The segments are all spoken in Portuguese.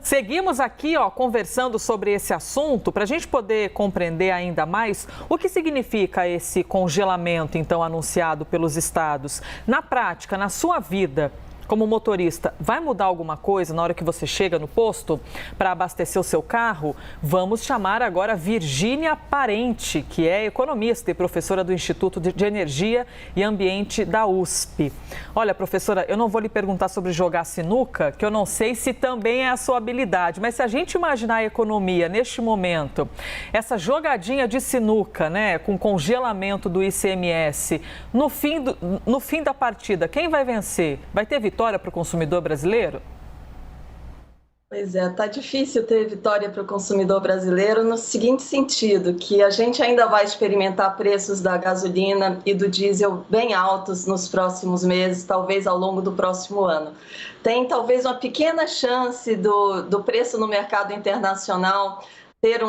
Seguimos aqui, conversando sobre esse assunto para a gente poder compreender ainda mais o que significa esse congelamento, então, anunciado pelos estados. Na prática, na sua vida como motorista, vai mudar alguma coisa na hora que você chega no posto para abastecer o seu carro? Vamos chamar agora Virgínia Parente, que é economista e professora do Instituto de Energia e Ambiente da USP. Olha, professora, eu não vou lhe perguntar sobre jogar sinuca, que eu não sei se também é a sua habilidade, mas se a gente imaginar a economia neste momento, essa jogadinha de sinuca, né, com congelamento do ICMS, no fim da partida, quem vai vencer? Vai ter vitória para o consumidor brasileiro? Pois é, tá difícil ter vitória para o consumidor brasileiro no seguinte sentido, que a gente ainda vai experimentar preços da gasolina e do diesel bem altos nos próximos meses, talvez ao longo do próximo ano. Tem talvez uma pequena chance do preço no mercado internacional ter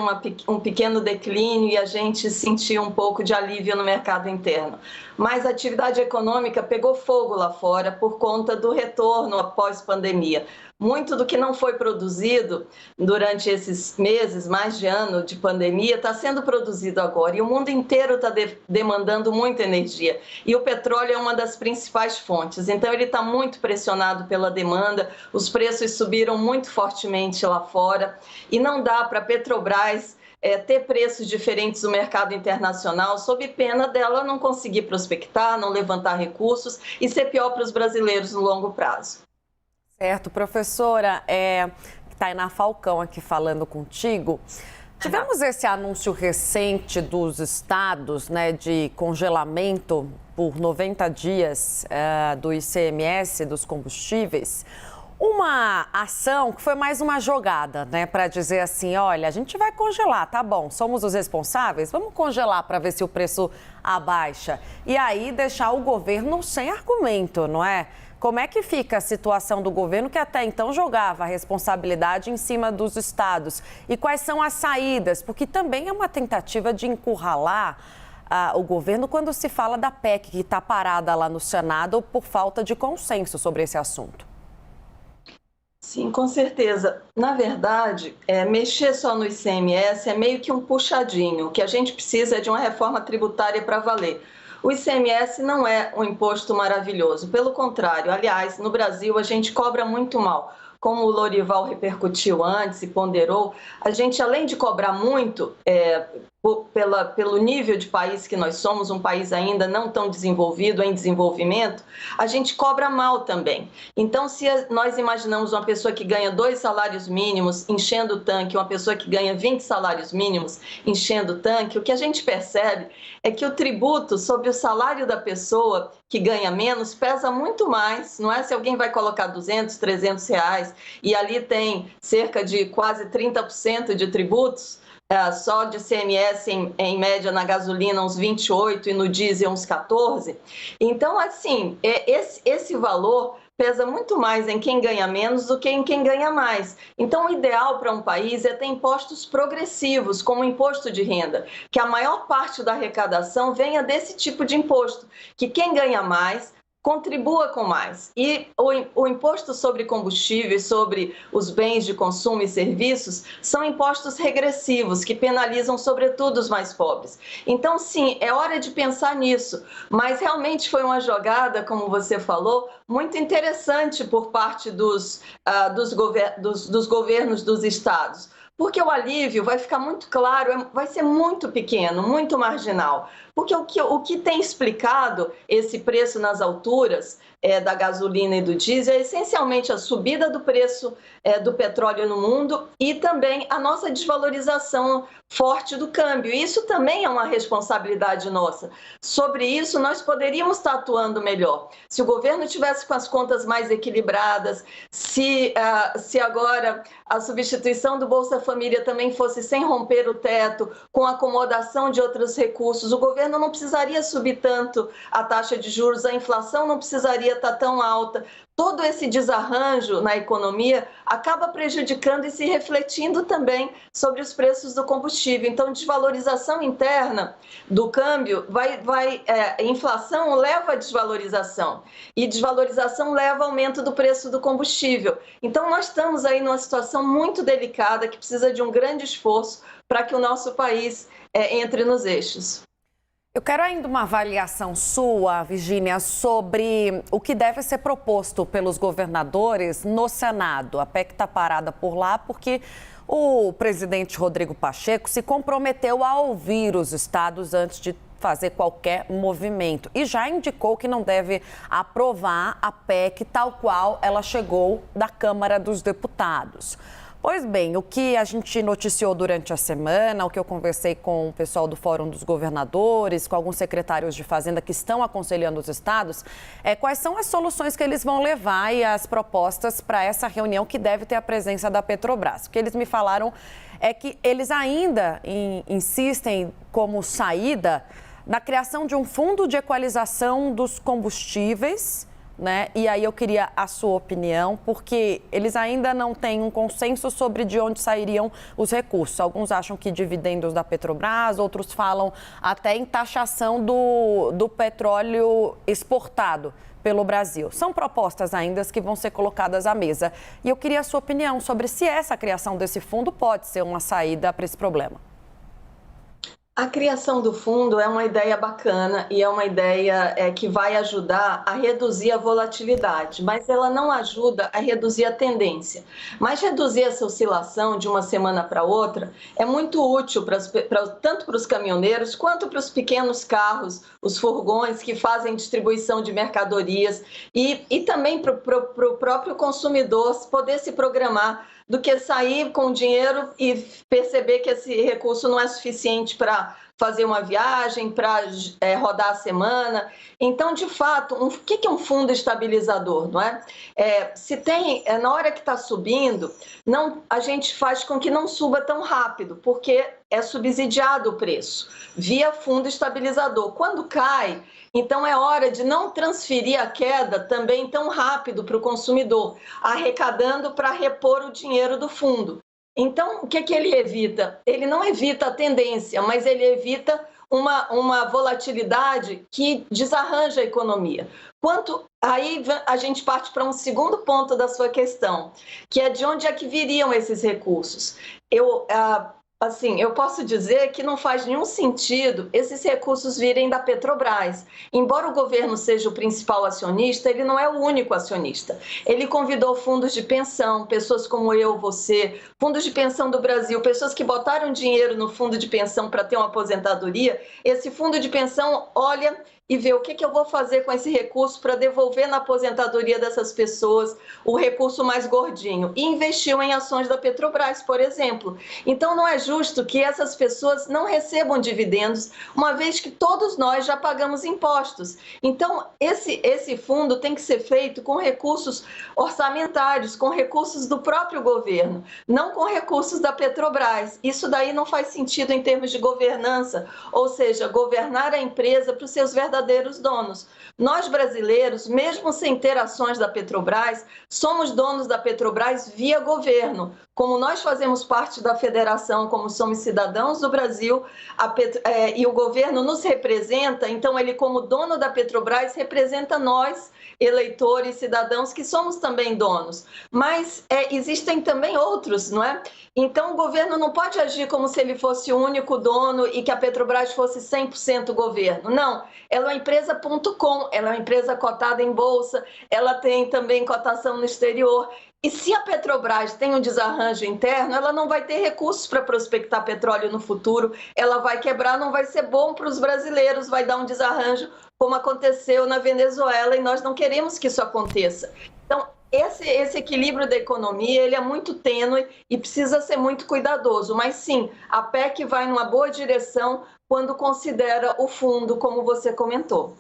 um pequeno declínio e a gente sentir um pouco de alívio no mercado interno. Mas a atividade econômica pegou fogo lá fora por conta do retorno após pandemia. Muito do que não foi produzido durante esses meses, mais de ano de pandemia, está sendo produzido agora. E o mundo inteiro está demandando muita energia. E o petróleo é uma das principais fontes. Então, ele está muito pressionado pela demanda. Os preços subiram muito fortemente lá fora. E não dá para a Petrobras ter preços diferentes no mercado internacional, sob pena dela não conseguir prospectar, não levantar recursos e ser pior para os brasileiros no longo prazo. Certo, professora, Tainá Falcão aqui falando contigo. Tivemos esse anúncio recente dos estados, né, de congelamento por 90 dias do ICMS, dos combustíveis. Uma ação que foi mais uma jogada, né, para dizer assim, olha, a gente vai congelar, tá bom, somos os responsáveis, vamos congelar para ver se o preço abaixa. E aí deixar o governo sem argumento, não é? Como é que fica a situação do governo que até então jogava a responsabilidade em cima dos estados? E quais são as saídas? Porque também é uma tentativa de encurralar o governo quando se fala da PEC que está parada lá no Senado por falta de consenso sobre esse assunto. Sim, com certeza. Na verdade, mexer só no ICMS é meio que um puxadinho. O que a gente precisa é de uma reforma tributária para valer. O ICMS não é um imposto maravilhoso, pelo contrário. Aliás, no Brasil a gente cobra muito mal. Como o Lorival repercutiu antes e ponderou, a gente, além de cobrar muito, pelo nível de país que nós somos, um país ainda não tão desenvolvido, em desenvolvimento, a gente cobra mal também. Então, se nós imaginamos uma pessoa que ganha 2 salários mínimos enchendo o tanque, uma pessoa que ganha 20 salários mínimos enchendo o tanque, o que a gente percebe é que o tributo sobre o salário da pessoa que ganha menos pesa muito mais, não é? Se alguém vai colocar 200, 300 reais e ali tem cerca de quase 30% de tributos, só de ICMS em média na gasolina uns 28 e no diesel uns 14. Então, assim, esse valor pesa muito mais em quem ganha menos do que em quem ganha mais. Então, o ideal para um país é ter impostos progressivos, como o imposto de renda, que a maior parte da arrecadação venha desse tipo de imposto, que quem ganha mais contribua com mais. E o imposto sobre combustíveis, sobre os bens de consumo e serviços, são impostos regressivos, que penalizam sobretudo os mais pobres. Então, sim, é hora de pensar nisso, mas realmente foi uma jogada, como você falou, muito interessante por parte dos governos dos estados. Porque o alívio vai ficar muito claro, vai ser muito pequeno, muito marginal. Porque o que tem explicado esse preço nas alturas da gasolina e do diesel é essencialmente a subida do preço do petróleo no mundo e também a nossa desvalorização forte do câmbio. Isso também é uma responsabilidade nossa. Sobre isso, nós poderíamos estar atuando melhor. Se o governo tivesse com as contas mais equilibradas, se agora a substituição do Bolsa Família também fosse sem romper o teto, com acomodação de outros recursos, o governo não precisaria subir tanto a taxa de juros, a inflação não precisaria estar tão alta. todo esse desarranjo na economia acaba prejudicando e se refletindo também sobre os preços do combustível. Então, desvalorização interna do câmbio inflação leva a desvalorização e desvalorização leva ao aumento do preço do combustível. Então, nós estamos aí numa situação muito delicada que precisa de um grande esforço para que o nosso país entre nos eixos. Eu quero ainda uma avaliação sua, Virgínia, sobre o que deve ser proposto pelos governadores no Senado. A PEC está parada por lá porque o presidente Rodrigo Pacheco se comprometeu a ouvir os estados antes de fazer qualquer movimento e já indicou que não deve aprovar a PEC tal qual ela chegou da Câmara dos Deputados. Pois bem, o que a gente noticiou durante a semana, o que eu conversei com o pessoal do Fórum dos Governadores, com alguns secretários de Fazenda que estão aconselhando os estados, quais são as soluções que eles vão levar e as propostas para essa reunião que deve ter a presença da Petrobras. O que eles me falaram é que eles ainda insistem como saída na criação de um fundo de equalização dos combustíveis, né? E aí eu queria a sua opinião, porque eles ainda não têm um consenso sobre de onde sairiam os recursos. Alguns acham que dividendos da Petrobras, outros falam até em taxação do petróleo exportado pelo Brasil. São propostas ainda que vão ser colocadas à mesa. E eu queria a sua opinião sobre se essa criação desse fundo pode ser uma saída para esse problema. A criação do fundo é uma ideia bacana e é uma ideia que vai ajudar a reduzir a volatilidade, mas ela não ajuda a reduzir a tendência. Mas reduzir essa oscilação de uma semana para outra é muito útil tanto para os caminhoneiros quanto para os pequenos carros, os furgões que fazem distribuição de mercadorias e também para o próprio consumidor poder se programar do que sair com dinheiro e perceber que esse recurso não é suficiente para fazer uma viagem, para rodar a semana. Então, de fato, o que é um fundo estabilizador, não é? Se tem, na hora que está subindo, a gente faz com que não suba tão rápido, porque é subsidiado o preço, via fundo estabilizador. Quando cai, então é hora de não transferir a queda também tão rápido para o consumidor, arrecadando para repor o dinheiro do fundo. Então, o que ele evita? Ele não evita a tendência, mas ele evita uma volatilidade que desarranja a economia. Aí a gente parte para um segundo ponto da sua questão, que é de onde é que viriam esses recursos. Eu posso dizer que não faz nenhum sentido esses recursos virem da Petrobras. Embora o governo seja o principal acionista, ele não é o único acionista. Ele convidou fundos de pensão, pessoas como eu, você, fundos de pensão do Brasil, pessoas que botaram dinheiro no fundo de pensão para ter uma aposentadoria. Esse fundo de pensão olha e ver o que eu vou fazer com esse recurso para devolver na aposentadoria dessas pessoas o recurso mais gordinho. E investiu em ações da Petrobras, por exemplo. Então, não é justo que essas pessoas não recebam dividendos, uma vez que todos nós já pagamos impostos. Então, esse fundo tem que ser feito com recursos orçamentários, com recursos do próprio governo, não com recursos da Petrobras. Isso daí não faz sentido em termos de governança, ou seja, governar a empresa para os seus verdadeiros donos. Nós brasileiros, mesmo sem ter ações da Petrobras, somos donos da Petrobras via governo. Como nós fazemos parte da federação, como somos cidadãos do Brasil, e o governo nos representa, então ele, como dono da Petrobras, representa nós, eleitores, cidadãos, que somos também donos. Mas existem também outros, não é? Então o governo não pode agir como se ele fosse o único dono e que a Petrobras fosse 100% governo. Não, ela é uma empresa.com, ela é uma empresa cotada em bolsa, ela tem também cotação no exterior. E se a Petrobras tem um desarranjo interno, ela não vai ter recursos para prospectar petróleo no futuro, ela vai quebrar, não vai ser bom para os brasileiros, vai dar um desarranjo, como aconteceu na Venezuela, e nós não queremos que isso aconteça. Então, esse equilíbrio da economia, ele é muito tênue e precisa ser muito cuidadoso. Mas sim, a PEC vai numa boa direção quando considera o fundo, como você comentou.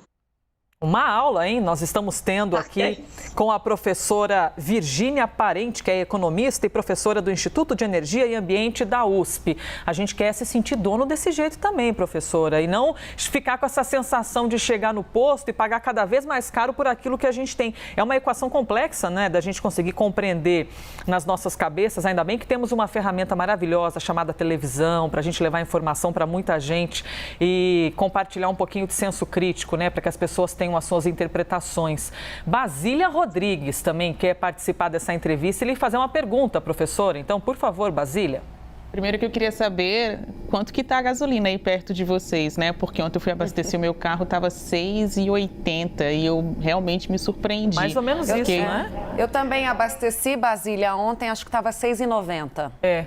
Uma aula, hein? Nós estamos tendo aqui com a professora Virgínia Parente, que é economista e professora do Instituto de Energia e Ambiente da USP. A gente quer se sentir dono desse jeito também, professora, e não ficar com essa sensação de chegar no posto e pagar cada vez mais caro por aquilo que a gente tem. É uma equação complexa, né, da gente conseguir compreender nas nossas cabeças. Ainda bem que temos uma ferramenta maravilhosa chamada televisão, para a gente levar informação para muita gente e compartilhar um pouquinho de senso crítico, né, para que as pessoas tenham as suas interpretações. Basília Rodrigues também quer participar dessa entrevista e lhe fazer uma pergunta, professora. Então, por favor, Basília. Primeiro que eu queria saber quanto que está a gasolina aí perto de vocês, né? Porque ontem eu fui abastecer o meu carro, estava R$ 6,80 e eu realmente me surpreendi. Mais ou menos isso, né? Eu também abasteci, Basília, ontem, acho que estava R$ 6,90. É.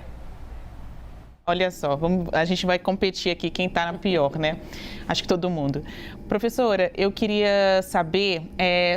Olha só, a gente vai competir aqui quem está na pior, né? Acho que todo mundo. Professora, eu queria saber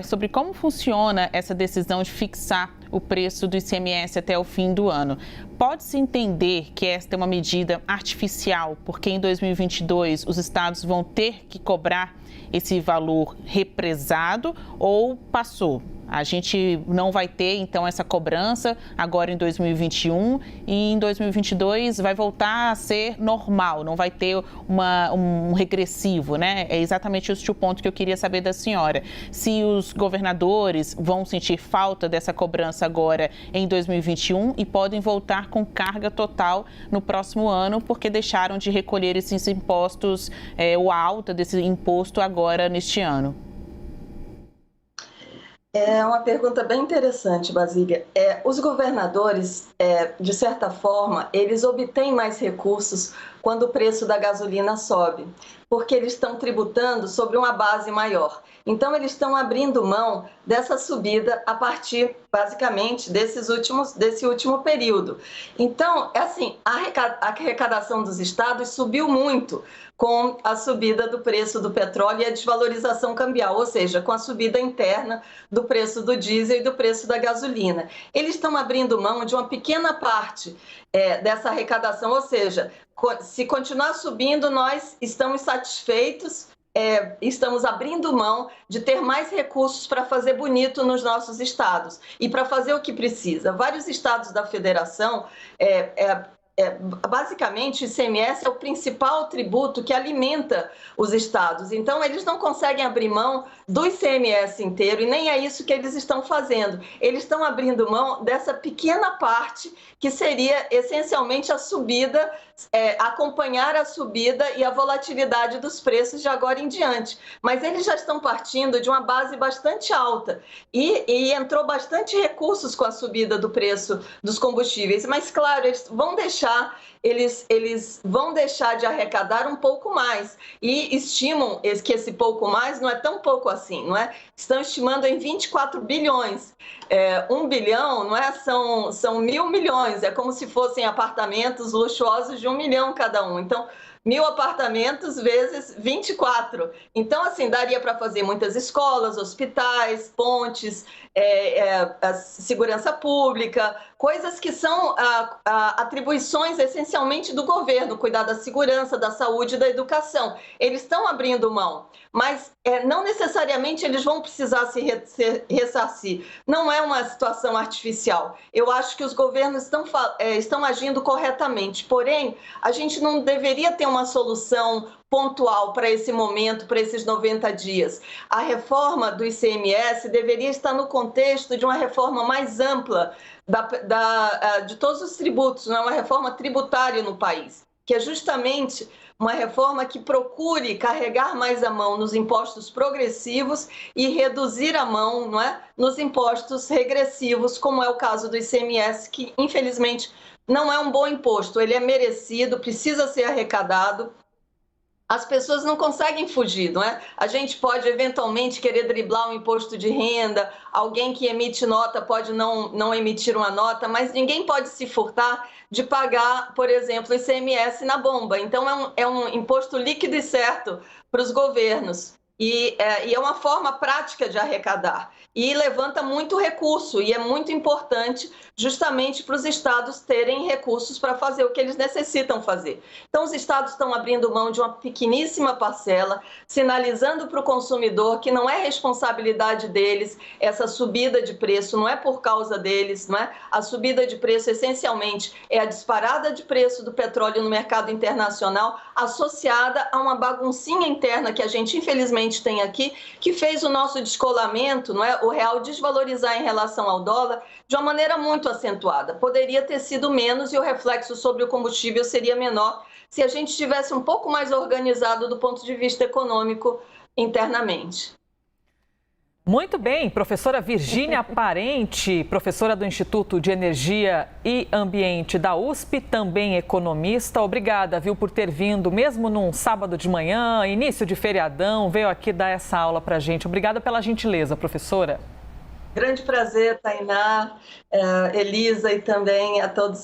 sobre como funciona essa decisão de fixar o preço do ICMS até o fim do ano. Pode-se entender que esta é uma medida artificial, porque em 2022 os estados vão ter que cobrar esse valor represado ou passou? A gente não vai ter, então, essa cobrança agora em 2021 e em 2022 vai voltar a ser normal, não vai ter um regressivo, né? É exatamente este o ponto que eu queria saber da senhora. Se os governadores vão sentir falta dessa cobrança agora em 2021 e podem voltar com carga total no próximo ano, porque deixaram de recolher esses impostos, ou a alta desse imposto agora neste ano. É uma pergunta bem interessante, Basília. Os governadores, de certa forma, eles obtêm mais recursos quando o preço da gasolina sobe, porque eles estão tributando sobre uma base maior. Então, eles estão abrindo mão dessa subida a partir, basicamente, desse último período. Então, assim, a arrecadação dos estados subiu muito com a subida do preço do petróleo e a desvalorização cambial, ou seja, com a subida interna do preço do diesel e do preço da gasolina. Eles estão abrindo mão de uma pequena parte dessa arrecadação, ou seja, se continuar subindo, nós estamos satisfeitos, estamos abrindo mão de ter mais recursos para fazer bonito nos nossos estados e para fazer o que precisa. Vários estados da federação, basicamente, o ICMS é o principal tributo que alimenta os estados. Então, eles não conseguem abrir mão do ICMS inteiro e nem é isso que eles estão fazendo. Eles estão abrindo mão dessa pequena parte que seria essencialmente a subida, acompanhar a subida e a volatilidade dos preços de agora em diante. Mas eles já estão partindo de uma base bastante alta e entrou bastante recursos com a subida do preço dos combustíveis. Mas, claro, eles vão deixar de arrecadar um pouco mais e estimam que esse pouco mais não é tão pouco assim, não é? Estão estimando em 24 bilhões. 1 bilhão, não é? São 1.000 milhões, é como se fossem apartamentos luxuosos de 1 milhão cada um. Então, 1.000 apartamentos vezes 24. Então, assim, daria para fazer muitas escolas, hospitais, pontes, segurança pública, coisas que são atribuições essencialmente do governo, cuidar da segurança, da saúde e da educação. Eles estão abrindo mão, mas não necessariamente eles vão precisar se ressarcir. Não é uma situação artificial. Eu acho que os governos estão agindo corretamente, porém, a gente não deveria ter uma solução pontual para esse momento, para esses 90 dias. A reforma do ICMS deveria estar no contexto de uma reforma mais ampla de todos os tributos, não é uma reforma tributária no país, que é justamente uma reforma que procure carregar mais a mão nos impostos progressivos e reduzir a mão, não é, nos impostos regressivos, como é o caso do ICMS, que infelizmente não é um bom imposto, ele é merecido, precisa ser arrecadado. As pessoas não conseguem fugir, não é? A gente pode eventualmente querer driblar um imposto de renda, alguém que emite nota pode não emitir uma nota, mas ninguém pode se furtar de pagar, por exemplo, ICMS na bomba. Então, é um imposto líquido e certo para os governos. E é uma forma prática de arrecadar. E levanta muito recurso, e é muito importante justamente para os estados terem recursos para fazer o que eles necessitam fazer. Então, os estados estão abrindo mão de uma pequeníssima parcela, sinalizando para o consumidor que não é responsabilidade deles essa subida de preço, não é por causa deles, não é? A subida de preço, essencialmente, é a disparada de preço do petróleo no mercado internacional, associada a uma baguncinha interna que a gente, infelizmente, tem aqui, que fez o nosso descolamento, não é? O real desvalorizar em relação ao dólar de uma maneira muito acentuada. Poderia ter sido menos e o reflexo sobre o combustível seria menor se a gente estivesse um pouco mais organizado do ponto de vista econômico internamente. Muito bem, professora Virgínia Parente, professora do Instituto de Energia e Ambiente da USP, também economista. Obrigada, viu, por ter vindo, mesmo num sábado de manhã, início de feriadão, veio aqui dar essa aula para a gente. Obrigada pela gentileza, professora. Grande prazer, Tainá, Elisa e também a todos